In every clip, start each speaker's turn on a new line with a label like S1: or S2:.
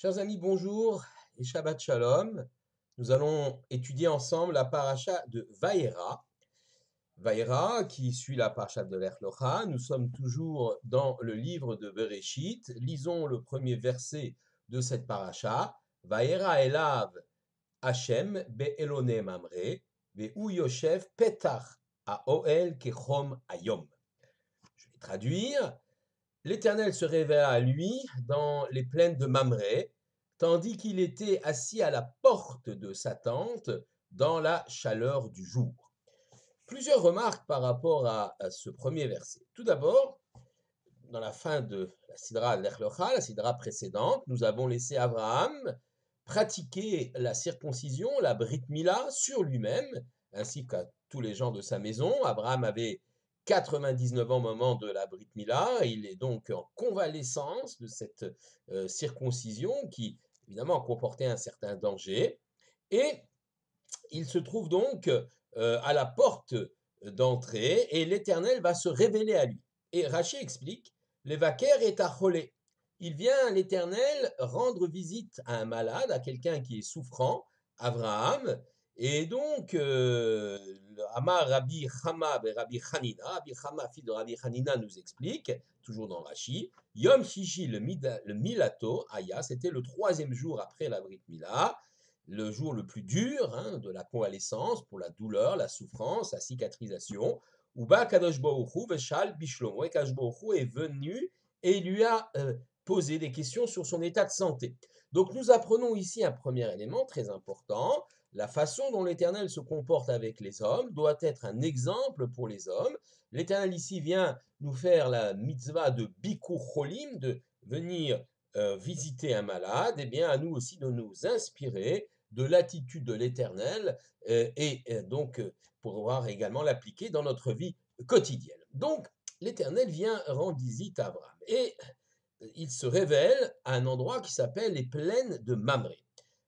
S1: Chers amis, bonjour et Shabbat Shalom. Nous allons étudier ensemble la paracha de Vaïra. Vaïra qui suit la paracha de l'Ech Locha. Nous sommes toujours dans le livre de Bereshit. Lisons le premier verset de cette paracha. Vaïra elav Hashem be'elone mamre ve'u yoshev petach ha'oel kechom hayom. Je vais traduire. L'Éternel se révéla à lui dans les plaines de Mamré, tandis qu'il était assis à la porte de sa tente dans la chaleur du jour. Plusieurs remarques par rapport à ce premier verset. Tout d'abord, dans la fin de la Sidra Lech Lecha, la Sidra précédente, nous avons laissé Abraham pratiquer la circoncision, la Brit Mila, sur lui-même, ainsi qu'à tous les gens de sa maison. Abraham avait 99 ans au moment de la Brit Mila, il est donc en convalescence de cette circoncision qui, évidemment, comportait un certain danger. Et il se trouve donc à la porte d'entrée et l'Éternel va se révéler à lui. Et Rachid explique, Levaker est acholé. Il vient, l'Éternel, rendre visite à un malade, à quelqu'un qui est souffrant, Abraham, et donc, Amar Rabbi Chama et Rabbi Hanina, Rabbi Chama, fils de Rabbi Hanina, nous explique, toujours dans Rashi, Yom Shishi, le Milato, Aya, c'était le troisième jour après la Brit Mila, le jour le plus dur de la convalescence pour la douleur, la souffrance, la cicatrisation. Uba Kadosh Baruch Hu Veshal Bishlomo, et Kadosh Baruch Hu est venu et il lui a posé des questions sur son état de santé. Donc nous apprenons ici un premier élément très important. La façon dont l'Éternel se comporte avec les hommes doit être un exemple pour les hommes. L'Éternel ici vient nous faire la mitzvah de Bikur Cholim, de venir visiter un malade, et bien à nous aussi de nous inspirer de l'attitude de l'Éternel et donc pour pouvoir également l'appliquer dans notre vie quotidienne. Donc l'Éternel vient rendre visite à Abraham et il se révèle à un endroit qui s'appelle les plaines de Mamré.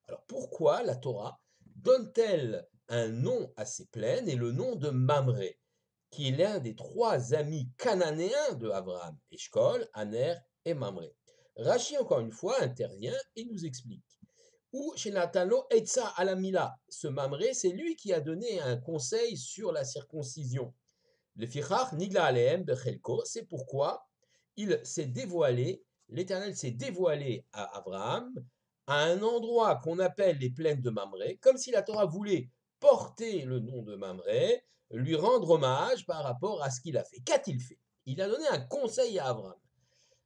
S1: Alors pourquoi la Torah donne-t-elle un nom à ces plaines et le nom de Mamré, qui est l'un des trois amis cananéens de Abraham, Eshkol, Aner et Mamré? Rachi, encore une fois, intervient et nous explique. Ou chez Natalo Etza Alamila, ce Mamré, c'est lui qui a donné un conseil sur la circoncision. Le Fichach Nigla Aleem Bechelko, c'est pourquoi il s'est dévoilé, l'Éternel s'est dévoilé à Abraham à un endroit qu'on appelle les plaines de Mamré, comme si la Torah voulait porter le nom de Mamré, lui rendre hommage par rapport à ce qu'il a fait. Qu'a-t-il fait? Il a donné un conseil à Abraham.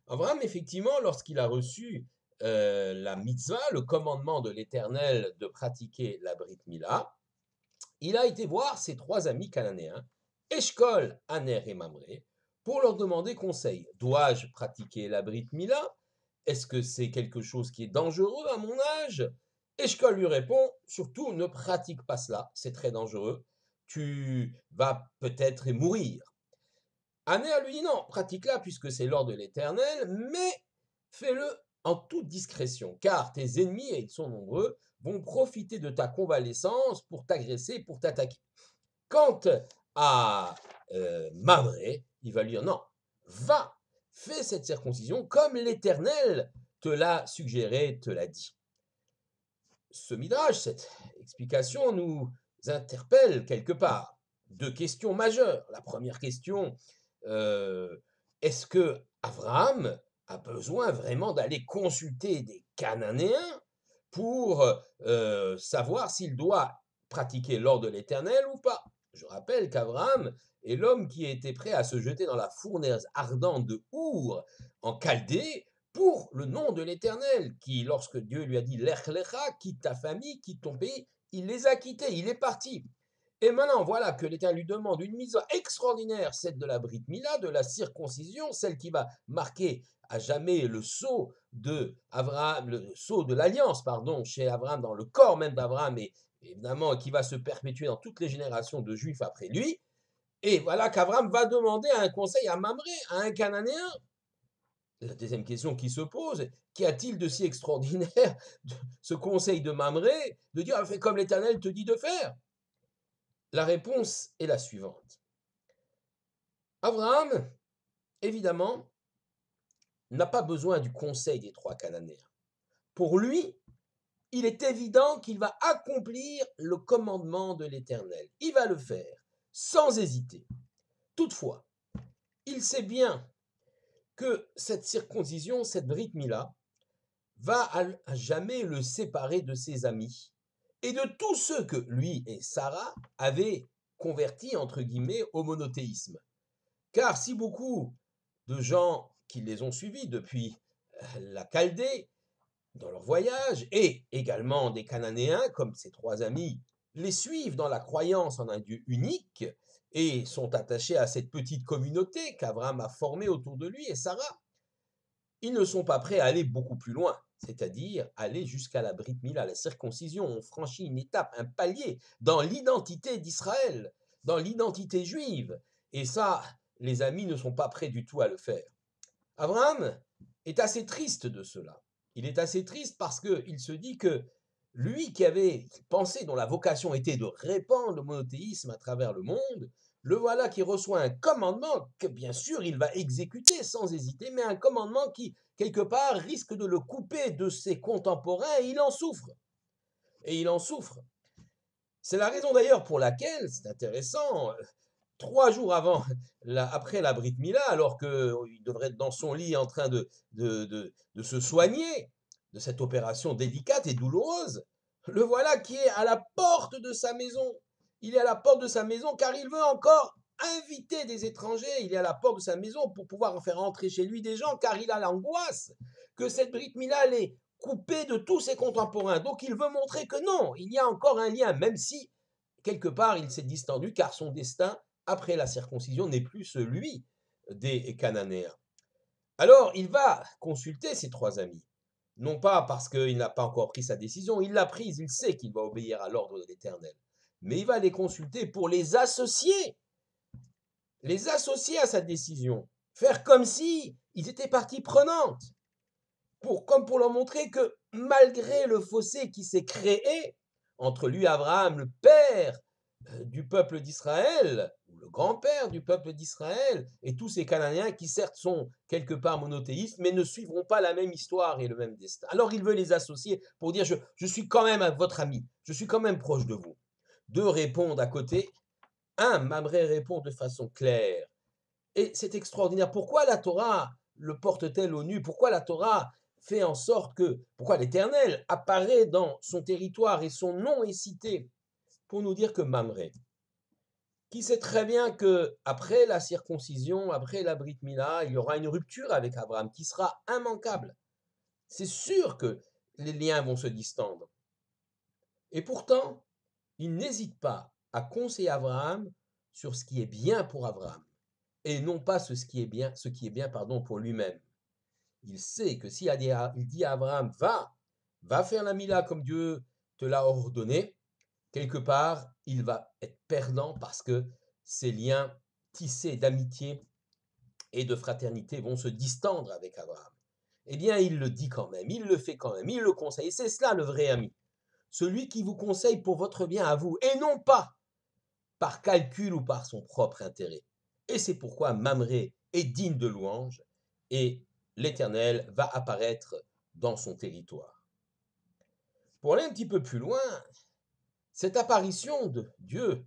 S1: Abraham, effectivement, lorsqu'il a reçu la mitzvah, le commandement de l'Éternel de pratiquer la Brit Mila, il a été voir ses trois amis cananéens, Eshkol, Aner et Mamré, pour leur demander conseil. Dois-je pratiquer la Brit Mila? Est-ce que c'est quelque chose qui est dangereux à mon âge? Eshkol lui répond, surtout ne pratique pas cela, c'est très dangereux, tu vas peut-être mourir. Aner lui dit non, pratique-la puisque c'est l'ordre de l'Éternel, mais fais-le en toute discrétion, car tes ennemis, et ils sont nombreux, vont profiter de ta convalescence pour t'agresser, pour t'attaquer. Quant à Mamré, il va lui dire non, va, fais cette circoncision comme l'Éternel te l'a suggéré, te l'a dit. Ce midrash, cette explication nous interpelle quelque part. Deux questions majeures. La première question, est-ce que Abraham a besoin vraiment d'aller consulter des Cananéens pour savoir s'il doit pratiquer l'ordre de l'Éternel ou pas? Je rappelle qu'Abraham est l'homme qui était prêt à se jeter dans la fournaise ardente de Our en Chaldée pour le nom de l'Éternel, qui, lorsque Dieu lui a dit Lech Lecha, quitte ta famille, quitte ton pays, il les a quittés, il est parti. Et maintenant, voilà que l'Éternel lui demande une mise extraordinaire, celle de la Brit Mila, de la circoncision, celle qui va marquer à jamais le sceau de Abraham, le sceau de l'alliance, pardon, chez Abraham, dans le corps même d'Abraham, et évidemment qui va se perpétuer dans toutes les générations de Juifs après lui. Et voilà qu'Abraham va demander un conseil à Mamré, à un Cananéen. La deuxième question qui se pose, qu'y a-t-il de si extraordinaire de ce conseil de Mamré de dire fais comme l'Éternel te dit de faire? La réponse est la suivante. Abraham, évidemment, n'a pas besoin du conseil des trois Cananéens. Pour lui, il est évident qu'il va accomplir le commandement de l'Éternel. Il va le faire sans hésiter. Toutefois, il sait bien que cette circoncision, cette Brit Mila, va à jamais le séparer de ses amis et de tous ceux que lui et Sarah avaient convertis, entre guillemets, au monothéisme. Car si beaucoup de gens qui les ont suivis depuis la Chaldée, dans leur voyage, et également des Cananéens, comme ses trois amis, les suivent dans la croyance en un Dieu unique et sont attachés à cette petite communauté qu'Abraham a formée autour de lui et Sarah, ils ne sont pas prêts à aller beaucoup plus loin, c'est-à-dire aller jusqu'à la Brit Mila, la circoncision. On franchit une étape, un palier dans l'identité d'Israël, dans l'identité juive. Et ça, les amis ne sont pas prêts du tout à le faire. Abraham est assez triste de cela. Il est assez triste parce qu'il se dit que lui qui avait pensé, dont la vocation était de répandre le monothéisme à travers le monde, le voilà qui reçoit un commandement que bien sûr il va exécuter sans hésiter, mais un commandement qui, quelque part, risque de le couper de ses contemporains et il en souffre. Et il en souffre. C'est la raison d'ailleurs pour laquelle, c'est intéressant, 3 jours après la Brit Mila, alors qu'il devrait être dans son lit en train de se soigner de cette opération délicate et douloureuse, le voilà qui est à la porte de sa maison. Il est à la porte de sa maison car il veut encore inviter des étrangers. Il est à la porte de sa maison pour pouvoir en faire entrer chez lui des gens car il a l'angoisse que cette Brit Mila l'ait coupé de tous ses contemporains. Donc il veut montrer que non, il y a encore un lien, même si quelque part il s'est distendu car son destin après la circoncision n'est plus celui des Cananéens. Alors il va consulter ses trois amis, non pas parce qu'il n'a pas encore pris sa décision, il l'a prise, il sait qu'il va obéir à l'ordre de l'Éternel, mais il va les consulter pour les associer à sa décision, faire comme si ils étaient partie prenante, comme pour leur montrer que malgré le fossé qui s'est créé entre lui et Abraham, le père du peuple d'Israël, ou le grand-père du peuple d'Israël, et tous ces Cananéens qui certes sont quelque part monothéistes, mais ne suivront pas la même histoire et le même destin. Alors il veut les associer pour dire je suis quand même votre ami, je suis quand même proche de vous. Deux répondent à côté, un, Mamré répond de façon claire, et c'est extraordinaire. Pourquoi la Torah le porte-t-elle au nu? Pourquoi la Torah fait en sorte pourquoi l'Éternel apparaît dans son territoire et son nom est cité? Pour nous dire que Mamré, qui sait très bien que après la circoncision, après la Brit Mila, il y aura une rupture avec Abraham qui sera immanquable. C'est sûr que les liens vont se distendre. Et pourtant, il n'hésite pas à conseiller Abraham sur ce qui est bien pour Abraham et non pas ce qui est bien pour lui-même. Il sait que s'il dit à Abraham, va faire la Mila comme Dieu te l'a ordonné, quelque part, il va être perdant parce que ces liens tissés d'amitié et de fraternité vont se distendre avec Abraham. Eh bien, il le dit quand même, il le fait quand même, il le conseille. Et c'est cela le vrai ami. Celui qui vous conseille pour votre bien à vous, et non pas par calcul ou par son propre intérêt. Et c'est pourquoi Mamré est digne de louange et l'Éternel va apparaître dans son territoire. Pour aller un petit peu plus loin, cette apparition de Dieu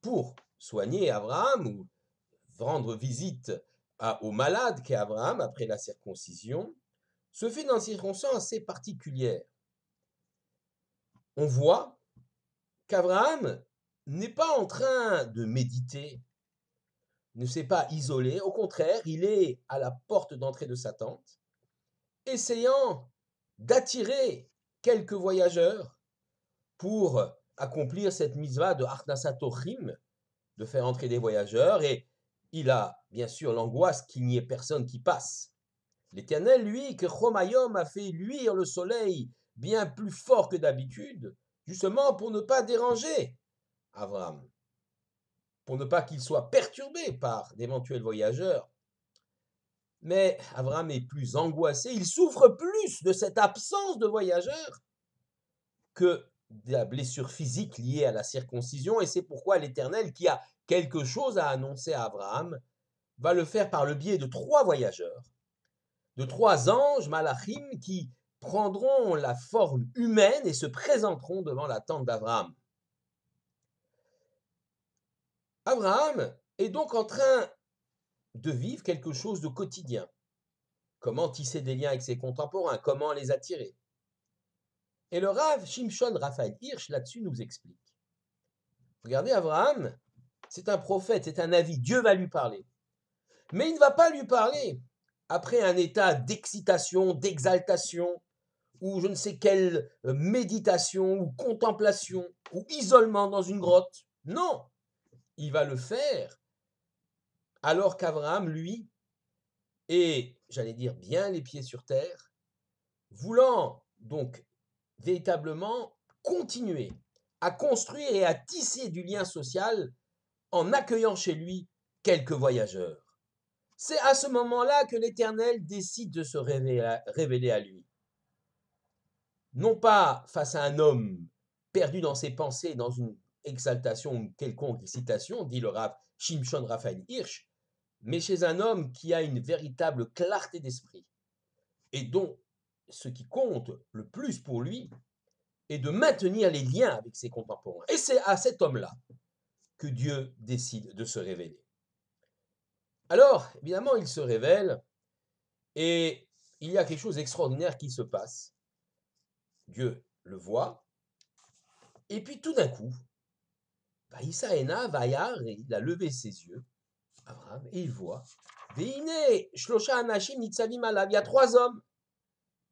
S1: pour soigner Abraham ou rendre visite au malade qu'est Abraham après la circoncision se fait dans des circonstances assez particulières. On voit qu'Abraham n'est pas en train de méditer, ne s'est pas isolé, au contraire, il est à la porte d'entrée de sa tente, essayant d'attirer quelques voyageurs pour accomplir cette mitzvah de Achnasat Ochim, de faire entrer des voyageurs, et il a bien sûr l'angoisse qu'il n'y ait personne qui passe. L'Éternel, lui, que Chomayom a fait luire le soleil bien plus fort que d'habitude, justement pour ne pas déranger Abraham, pour ne pas qu'il soit perturbé par d'éventuels voyageurs. Mais Abraham est plus angoissé, il souffre plus de cette absence de voyageurs que de la blessure physique liée à la circoncision, et c'est pourquoi l'Éternel, qui a quelque chose à annoncer à Abraham, va le faire par le biais de 3 voyageurs, de 3 anges malachim qui prendront la forme humaine et se présenteront devant la tente d'Abraham. Abraham est donc en train de vivre quelque chose de quotidien. Comment tisser des liens avec ses contemporains, comment les attirer. Et le Rav Shimshon Raphaël Hirsch là-dessus nous explique. Regardez, Abraham, c'est un prophète, c'est un navi, Dieu va lui parler. Mais il ne va pas lui parler après un état d'excitation, d'exaltation, ou je ne sais quelle méditation, ou contemplation, ou isolement dans une grotte. Non, il va le faire alors qu'Abraham, lui, est, j'allais dire, bien les pieds sur terre, voulant donc véritablement continuer à construire et à tisser du lien social en accueillant chez lui quelques voyageurs. C'est à ce moment-là que l'Éternel décide de se révéler à lui. Non pas face à un homme perdu dans ses pensées, dans une exaltation ou quelconque excitation, dit le Rav Shimshon Raphaël Hirsch, mais chez un homme qui a une véritable clarté d'esprit et dont ce qui compte le plus pour lui est de maintenir les liens avec ses contemporains. Et c'est à cet homme-là que Dieu décide de se révéler. Alors, évidemment, il se révèle et il y a quelque chose d'extraordinaire qui se passe. Dieu le voit et puis tout d'un coup, Vaïsaena, Vaïar, il a levé ses yeux, Abraham, et il voit, Veine, Shlosha Anashim Nitzavim Alav, il y a 3 hommes.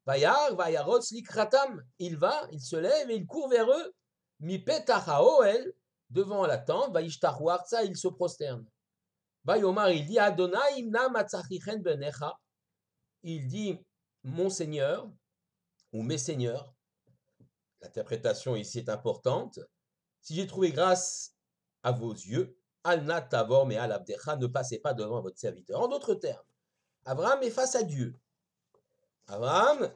S1: Vaïar, Vaïarot, Likratam, il va, il se lève et il court vers eux, Mipetach Haoel, devant la tente, Vaïshtar Wartza, il se prosterne. Vaïomar, il dit, Adonai imna matzachichen benecha, il dit, mon Seigneur, ou mes seigneurs, l'interprétation ici est importante, si j'ai trouvé grâce à vos yeux, al-nat tavor mais al-abdecha, ne passez pas devant votre serviteur. En d'autres termes, Abraham est face à Dieu. Abraham,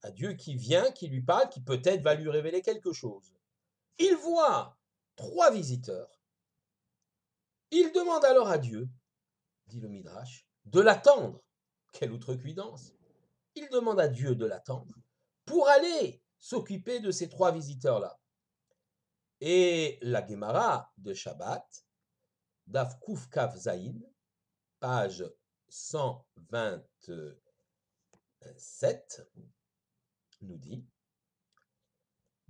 S1: à Dieu qui vient, qui lui parle, qui peut-être va lui révéler quelque chose. Il voit 3 visiteurs. Il demande alors à Dieu, dit le Midrash, de l'attendre. Quelle outrecuidance! Il demande à Dieu de l'attendre pour aller s'occuper de ces 3 visiteurs-là. Et la Gemara de Shabbat, Daf Kuf Kaf Zayin, page 127, nous dit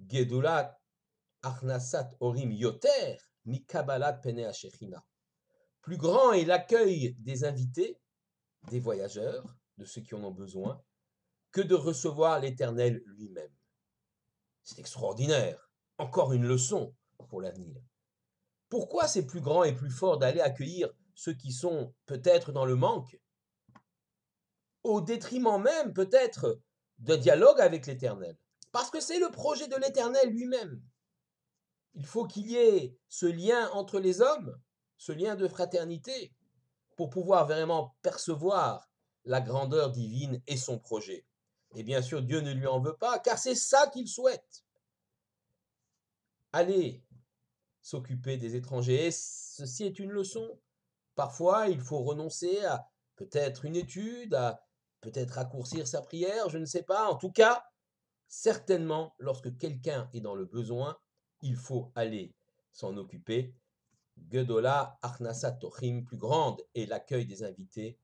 S1: Gedulat Achnasat Orim Yoter mi Kabbalat Pene Shechina. Plus grand est l'accueil des invités, des voyageurs, de ceux qui en ont besoin, que de recevoir l'Éternel lui-même. C'est extraordinaire. Encore une leçon pour l'avenir. Pourquoi c'est plus grand et plus fort d'aller accueillir ceux qui sont peut-être dans le manque, au détriment même peut-être d'un dialogue avec l'Éternel? Parce que c'est le projet de l'Éternel lui-même. Il faut qu'il y ait ce lien entre les hommes, ce lien de fraternité, pour pouvoir vraiment percevoir la grandeur divine et son projet. Et bien sûr, Dieu ne lui en veut pas, car c'est ça qu'il souhaite. Aller s'occuper des étrangers, et ceci est une leçon. Parfois, il faut renoncer à peut-être une étude, à peut-être raccourcir sa prière, je ne sais pas. En tout cas, certainement, lorsque quelqu'un est dans le besoin, il faut aller s'en occuper. Gedola Achnasat Tochim, plus grande, est l'accueil des invités.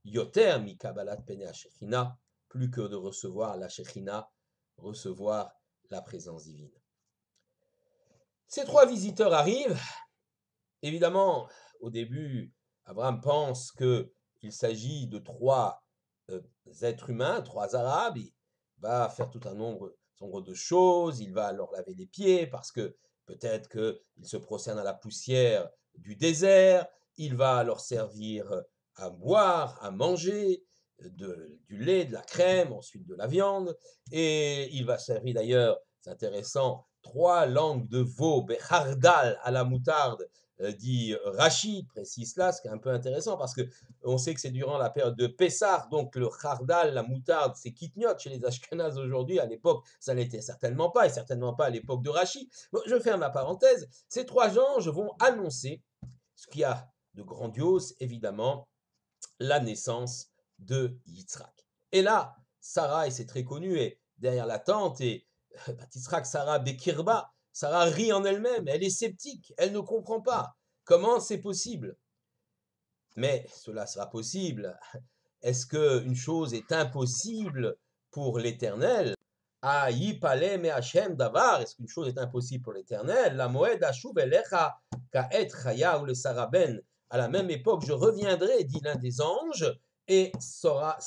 S1: Yoter mi Kabbalat Pene Shechina, plus que de recevoir la Shechina, recevoir la présence divine. Ces 3 visiteurs arrivent. Évidemment, au début, Abraham pense qu'il s'agit de 3 êtres humains, 3 Arabes. Il va faire tout un nombre de choses. Il va leur laver les pieds parce que peut-être qu'il se prosterne à la poussière du désert. Il va leur servir à boire, à manger, du lait, de la crème, ensuite de la viande. Et il va servir d'ailleurs, c'est intéressant, 3 langues de veau, bechardal à la moutarde, dit Rashi, précise là, ce qui est un peu intéressant parce que on sait que c'est durant la période de Pessah, donc le chardal, la moutarde, c'est kitniot chez les Ashkenazes aujourd'hui. À l'époque, ça n'était certainement pas, et certainement pas à l'époque de Rashi. Bon, je ferme la parenthèse. Ces 3 anges vont annoncer ce qu'il y a de grandiose, évidemment, la naissance de Yitzhak. Et là, Sarah, et c'est très connu, est derrière la tente, et Batisrak Sarah Bekirba, Sarah rit en elle-même, elle est sceptique, elle ne comprend pas. Comment c'est possible? Mais cela sera possible. Est-ce qu'une chose est impossible pour l'Éternel? Ah, yipale me Hashem davar. Est-ce qu'une chose est impossible pour l'Éternel? La moed ashuv elecha ka'et chaya ou le saraben. À la même époque, je reviendrai, dit l'un des anges, et Sarah,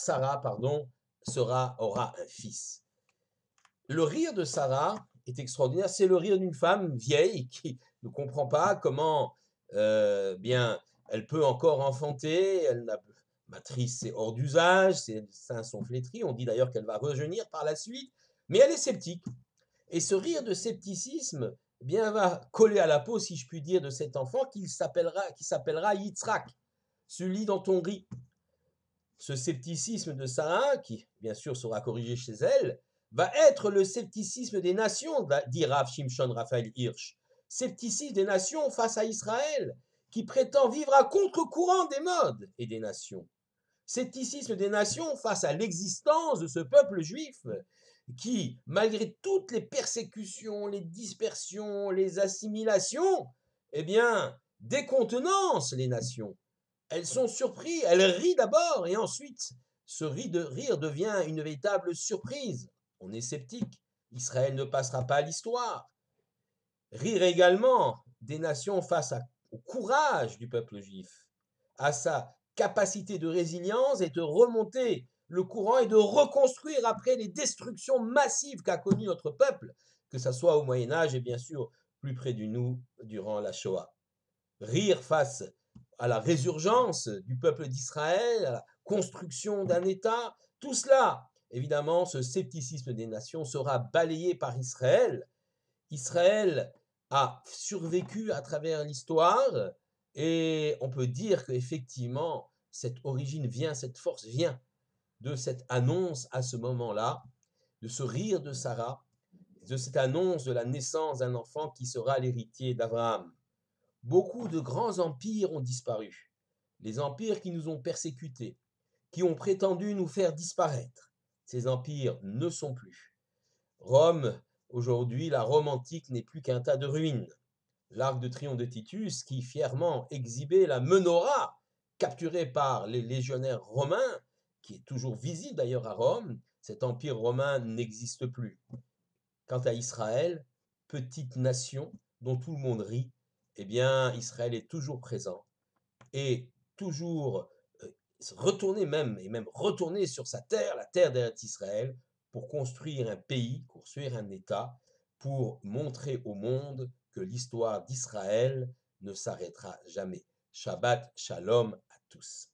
S1: aura un fils. Le rire de Sarah est extraordinaire. C'est le rire d'une femme vieille qui ne comprend pas comment, bien, elle peut encore enfanter. Matrice, c'est hors d'usage, ses seins sont flétris. On dit d'ailleurs qu'elle va rejeunir par la suite, mais elle est sceptique. Et ce rire de scepticisme, eh bien, va coller à la peau, si je puis dire, de cet enfant qui s'appellera Yitzhak, celui dont on rit. Ce scepticisme de Sarah, qui bien sûr sera corrigé chez elle, va être le scepticisme des nations, dit Rav Shimshon Raphaël Hirsch. Scepticisme des nations face à Israël, qui prétend vivre à contre-courant des modes et des nations. Scepticisme des nations face à l'existence de ce peuple juif qui, malgré toutes les persécutions, les dispersions, les assimilations, eh bien, décontenance les nations. Elles sont surprises, elles rient d'abord, et ensuite, ce rire devient une véritable surprise. On est sceptique. Israël ne passera pas à l'histoire. Rire également des nations face au courage du peuple juif, à sa capacité de résilience et de remonter le courant et de reconstruire après les destructions massives qu'a connues notre peuple, que ce soit au Moyen Âge et bien sûr plus près de nous durant la Shoah. Rire face à la résurgence du peuple d'Israël, à la construction d'un État, tout cela, évidemment, ce scepticisme des nations sera balayé par Israël. Israël a survécu à travers l'histoire et on peut dire qu'effectivement, cette origine vient, cette force vient de cette annonce à ce moment-là, de ce rire de Sarah, de cette annonce de la naissance d'un enfant qui sera l'héritier d'Abraham. Beaucoup de grands empires ont disparu. Les empires qui nous ont persécutés, qui ont prétendu nous faire disparaître. Ces empires ne sont plus. Rome, aujourd'hui, la Rome antique n'est plus qu'un tas de ruines. L'arc de triomphe de Titus, qui fièrement exhibait la menorah capturée par les légionnaires romains, qui est toujours visible d'ailleurs à Rome, cet empire romain n'existe plus. Quant à Israël, petite nation dont tout le monde rit, eh bien, Israël est toujours présent et toujours retourné même, et même retourné sur sa terre, la terre d'Israël, pour construire un pays, construire un État, pour montrer au monde que l'histoire d'Israël ne s'arrêtera jamais. Shabbat Shalom à tous.